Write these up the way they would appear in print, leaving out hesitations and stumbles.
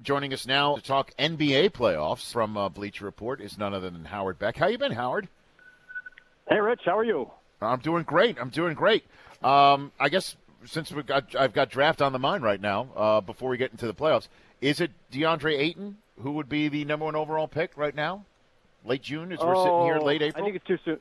Joining us now to talk NBA playoffs from Bleacher Report is none other than Howard Beck. How you been, Howard? Hey, Rich. How are you? I'm doing great. I guess since I've got draft on the mind right now. Before we get into the playoffs, is it DeAndre Ayton who would be the number one overall pick right now? Late June, as we're sitting here, late April. I think it's too soon.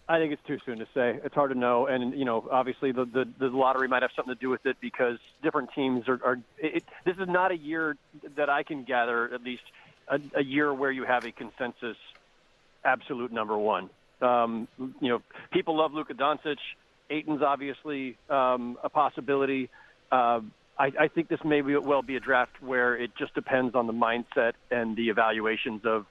I think it's too soon to say. It's hard to know, and obviously the lottery might have something to do with it because different teams are. This is not a year that I can gather, at least a year where you have a consensus absolute number one. People love Luka Doncic. Ayton's obviously a possibility. I think this may well be a draft where it just depends on the mindset and the evaluations of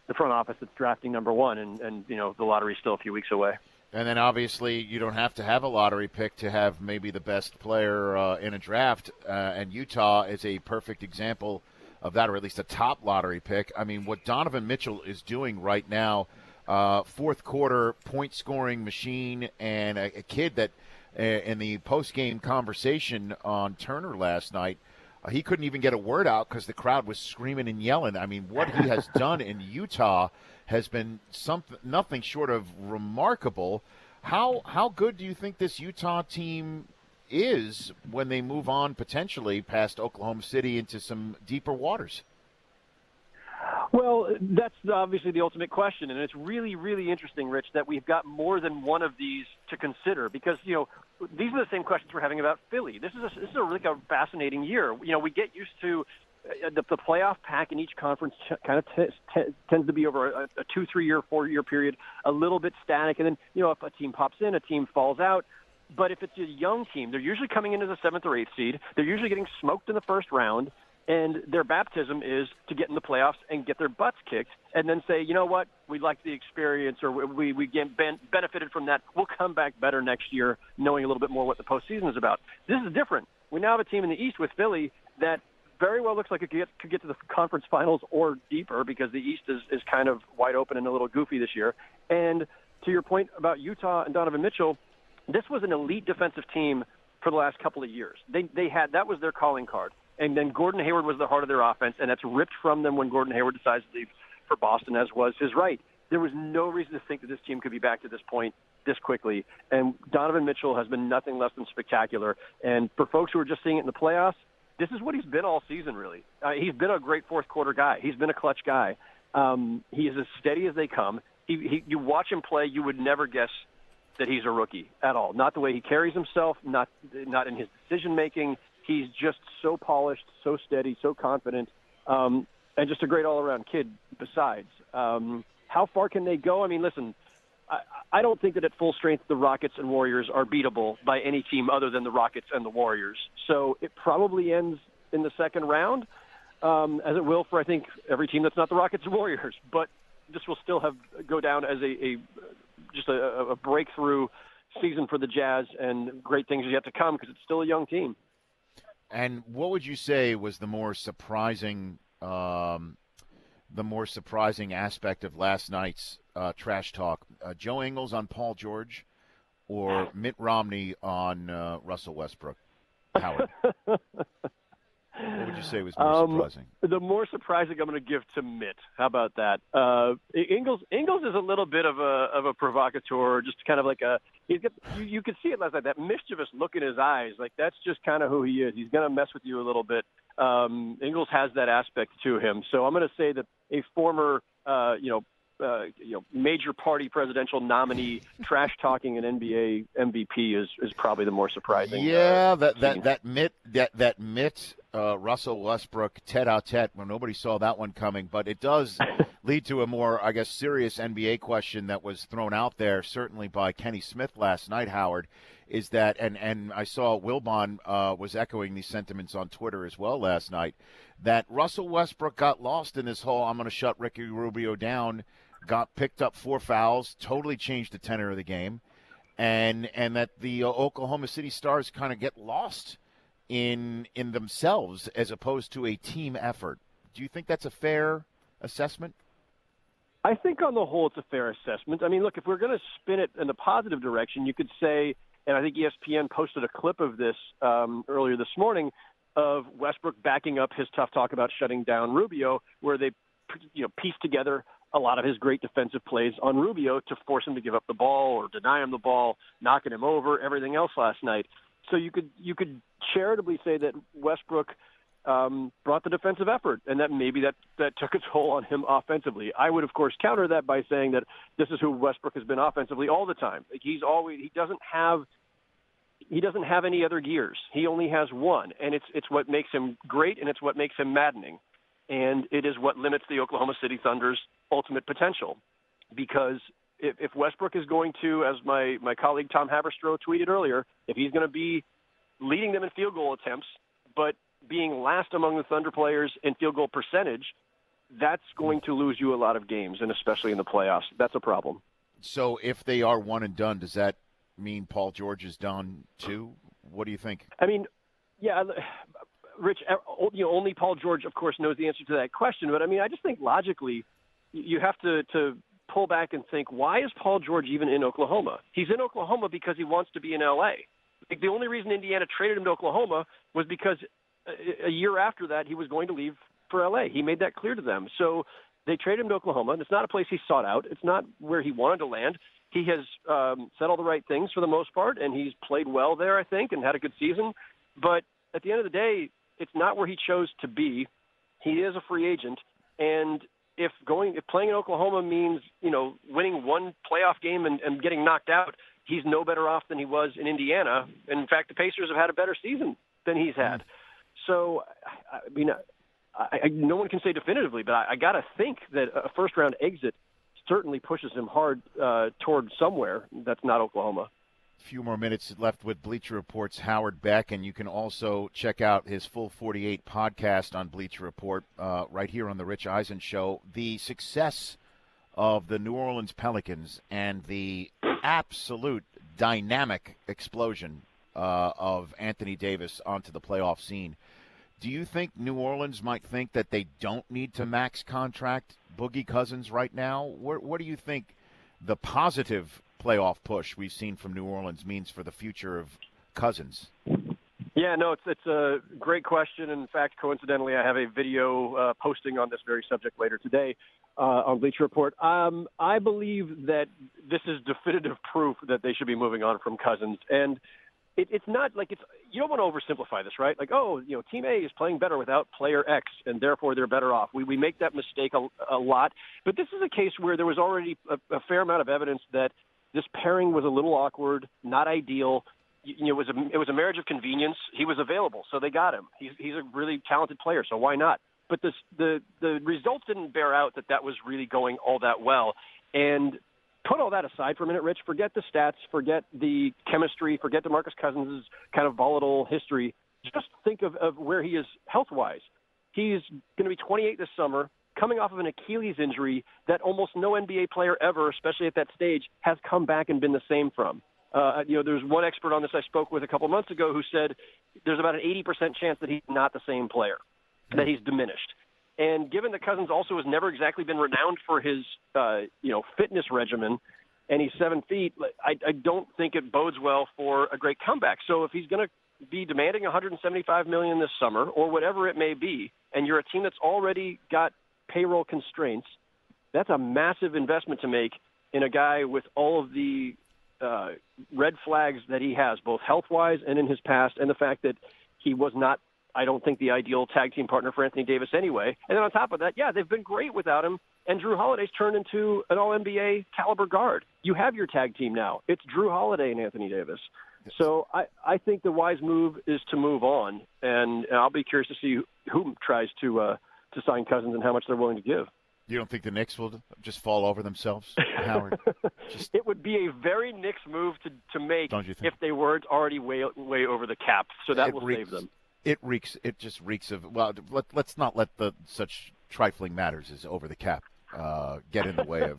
the front office that's drafting number one, and the lottery's still a few weeks away. And then obviously you don't have to have a lottery pick to have maybe the best player in a draft, and Utah is a perfect example of that, or at least a top lottery pick. I mean, what Donovan Mitchell is doing right now, fourth quarter point scoring machine, and a kid that in the post-game conversation on Turner last night, he couldn't even get a word out because the crowd was screaming and yelling. I mean, what he has done in Utah has been nothing short of remarkable. How good do you think this Utah team is when they move on potentially past Oklahoma City into some deeper waters? Well, that's obviously the ultimate question, and it's really, really interesting, Rich, that we've got more than one of these to consider because, these are the same questions we're having about Philly. This is a really fascinating year. We get used to the playoff pack in each conference kind of tends to be over a 2-3 year, 4-year period, a little bit static, and then, if a team pops in, a team falls out. But if it's a young team, they're usually coming in as a 7th or 8th seed. They're usually getting smoked in the first round. And their baptism is to get in the playoffs and get their butts kicked and then say, you know what, we like the experience or we benefited from that. We'll come back better next year knowing a little bit more what the postseason is about. This is different. We now have a team in the East with Philly that very well looks like it could get to the conference finals or deeper because the East is kind of wide open and a little goofy this year. And to your point about Utah and Donovan Mitchell, this was an elite defensive team for the last couple of years. That was their calling card. And then Gordon Hayward was the heart of their offense, and that's ripped from them when Gordon Hayward decides to leave for Boston, as was his right. There was no reason to think that this team could be back to this point this quickly. And Donovan Mitchell has been nothing less than spectacular. And for folks who are just seeing it in the playoffs, this is what he's been all season, really. He's been a great fourth-quarter guy. He's been a clutch guy. He is as steady as they come. You watch him play, you would never guess that he's a rookie at all. Not the way he carries himself, not in his decision-making. He's just so polished, so steady, so confident, and just a great all-around kid besides. How far can they go? I mean, listen, I don't think that at full strength the Rockets and Warriors are beatable by any team other than the Rockets and the Warriors. So it probably ends in the second round, as it will for, I think, every team that's not the Rockets and Warriors. But this will still go down as a breakthrough season for the Jazz, and great things are yet to come because it's still a young team. And what would you say was the more surprising aspect of last night's trash talk? Joe Ingles on Paul George, or Mitt Romney on Russell Westbrook? Howard, what would you say was more surprising? The more surprising I'm going to give to Mitt. How about that? Ingles is a little bit of a provocateur, just kind of like you could see it last night, that mischievous look in his eyes. Like, that's just kind of who he is. He's going to mess with you a little bit. Ingles has that aspect to him. So I'm going to say that a former, major party presidential nominee trash talking an NBA MVP is probably the more surprising. Yeah, that Mitt Russell Westbrook tete-a-tete, when nobody saw that one coming, but it does lead to a more, I guess, serious NBA question that was thrown out there, certainly by Kenny Smith last night, Howard, is that, and I saw Wilbon was echoing these sentiments on Twitter as well last night, that Russell Westbrook got lost in this whole I'm going to shut Ricky Rubio down, got picked up 4 fouls, totally changed the tenor of the game, and that the Oklahoma City Stars kind of get lost in themselves as opposed to a team effort. Do you think that's a fair assessment? I think on the whole it's a fair assessment. I mean, look, if we're going to spin it in the positive direction, you could say, and I think ESPN posted a clip of this earlier this morning, of Westbrook backing up his tough talk about shutting down Rubio, where they pieced together a lot of his great defensive plays on Rubio to force him to give up the ball or deny him the ball, knocking him over, everything else last night. So you could charitably say that Westbrook brought the defensive effort, and that maybe that took its toll on him offensively. I would, of course, counter that by saying that this is who Westbrook has been offensively all the time. Like he doesn't have any other gears. He only has one, and it's what makes him great, and it's what makes him maddening, and it is what limits the Oklahoma City Thunder's ultimate potential. Because if Westbrook is going to, as my colleague Tom Haberstroh tweeted earlier, if he's going to be leading them in field goal attempts, but being last among the Thunder players in field goal percentage, that's going to lose you a lot of games, and especially in the playoffs. That's a problem. So if they are one and done, does that mean Paul George is done too? What do you think? I mean, yeah, Rich, only Paul George, of course, knows the answer to that question. But, I mean, I just think logically you have to pull back and think, why is Paul George even in Oklahoma? He's in Oklahoma because he wants to be in L.A. Like, the only reason Indiana traded him to Oklahoma was because a year after that he was going to leave for L.A. He made that clear to them. So they traded him to Oklahoma. It's not a place he sought out. It's not where he wanted to land. He has said all the right things for the most part, and he's played well there, I think, and had a good season. But at the end of the day, it's not where he chose to be. He is a free agent, and if playing in Oklahoma means winning one playoff game and getting knocked out, he's no better off than he was in Indiana. And in fact, the Pacers have had a better season than he's had. So, I mean, no one can say definitively, but I got to think that a first-round exit certainly pushes him hard toward somewhere that's not Oklahoma. A few more minutes left with Bleacher Report's Howard Beck, and you can also check out his full 48 podcast on Bleacher Report right here on the Rich Eisen Show. The success of the New Orleans Pelicans and the absolute dynamic explosion of Anthony Davis onto the playoff scene. Do you think New Orleans might think that they don't need to max contract Boogie Cousins right now? What do you think the positive playoff push we've seen from New Orleans means for the future of Cousins? Yeah, no, it's a great question. In fact, coincidentally, I have a video posting on this very subject later today on Bleacher Report. I believe that this is definitive proof that they should be moving on from Cousins. And it's not like you don't want to oversimplify this, right? Like, Team A is playing better without player X, and therefore they're better off. We make that mistake a lot. But this is a case where there was already a fair amount of evidence that this pairing was a little awkward, not ideal. It was a marriage of convenience. He was available, so they got him. He's a really talented player, so why not? But the results didn't bear out that was really going all that well. And put all that aside for a minute, Rich. Forget the stats, forget the chemistry, forget DeMarcus Cousins' kind of volatile history. Just think of where he is health-wise. He's going to be 28 this summer, coming off of an Achilles injury that almost no NBA player ever, especially at that stage, has come back and been the same from. There's one expert on this I spoke with a couple months ago who said there's about an 80% chance that he's not the same player, that he's diminished. And given that Cousins also has never exactly been renowned for his, fitness regimen, and he's 7 feet, I don't think it bodes well for a great comeback. So if he's going to be demanding $175 million this summer, or whatever it may be, and you're a team that's already got payroll constraints, that's a massive investment to make in a guy with all of the red flags that he has, both health-wise and in his past, and the fact that he was not, I don't think, the ideal tag team partner for Anthony Davis anyway. And then on top of that, they've been great without him, and Drew Holiday's turned into an All-NBA caliber guard. You have your tag team now. It's Drew Holiday and Anthony Davis. So I think the wise move is to move on, and I'll be curious to see who tries to sign Cousins and how much they're willing to give. You don't think the Knicks will just fall over themselves, Howard? It would be a very Knicks move to make if they weren't already way over the cap. So that will save them. It just reeks of, well, let's not let such trifling matters as over the cap get in the way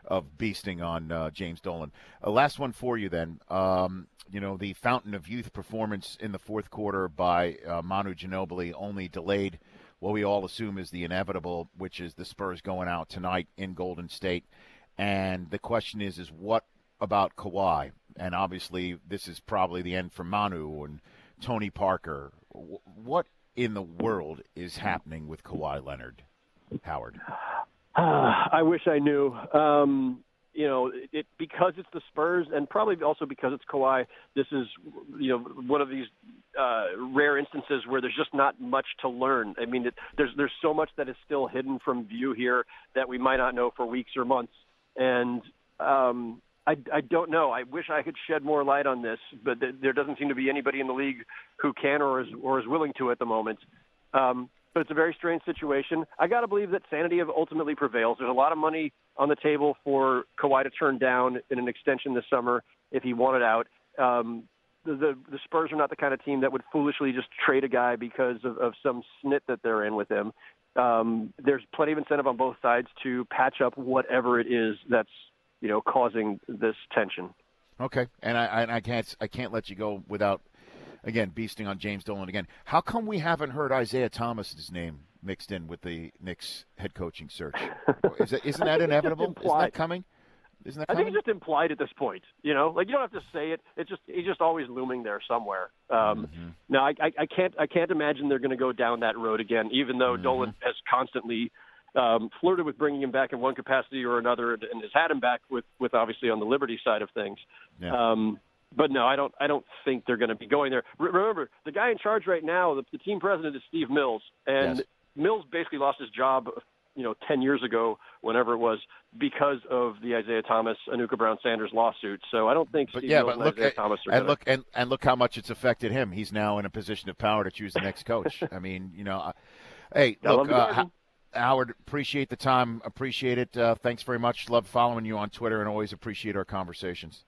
of beasting on James Dolan. Last one for you then. The Fountain of Youth performance in the fourth quarter by Manu Ginobili only delayed what we all assume is the inevitable, which is the Spurs going out tonight in Golden State. And the question is what about Kawhi? And obviously this is probably the end for Manu and Tony Parker. What in the world is happening with Kawhi Leonard, Howard? I wish I knew. Because it's the Spurs and probably also because it's Kawhi, this is, one of these rare instances where there's just not much to learn. I mean, there's so much that is still hidden from view here that we might not know for weeks or months. And I don't know. I wish I could shed more light on this, but there doesn't seem to be anybody in the league who can or is willing to at the moment. But it's a very strange situation. I got to believe that sanity ultimately prevails. There's a lot of money on the table for Kawhi to turn down in an extension this summer if he wanted out. The Spurs are not the kind of team that would foolishly just trade a guy because of some snit that they're in with him. There's plenty of incentive on both sides to patch up whatever it is that's causing this tension. Okay, and I can't let you go without, again, beasting on James Dolan again. How come we haven't heard Isaiah Thomas's name mixed in with the Knicks head coaching search? Isn't that inevitable? Isn't that coming? I think it's just implied at this point. You don't have to say it. He's just always looming there somewhere. Now I can't imagine they're going to go down that road again, even though Dolan has constantly flirted with bringing him back in one capacity or another, and has had him back with obviously on the Liberty side of things. Yeah. But no, I don't think they're going to be going there. Remember, the guy in charge right now, the team president, is Steve Mills, and yes. Mills basically lost his job, 10 years ago, whenever it was, because of the Isaiah Thomas, Anuka Brown Sanders lawsuit. So I don't think Steve Mills and Isaiah Thomas are going to. Look how much it's affected him. He's now in a position of power to choose the next coach. I mean, hey, look, Howard, appreciate the time. Appreciate it. Thanks very much. Love following you on Twitter, and always appreciate our conversations.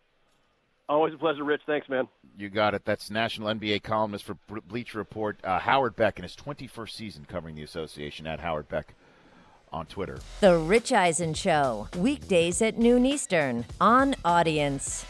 Always a pleasure, Rich. Thanks, man. You got it. That's national NBA columnist for Bleacher Report, Howard Beck, in his 21st season covering the association, at Howard Beck on Twitter. The Rich Eisen Show, weekdays at noon Eastern on Audience.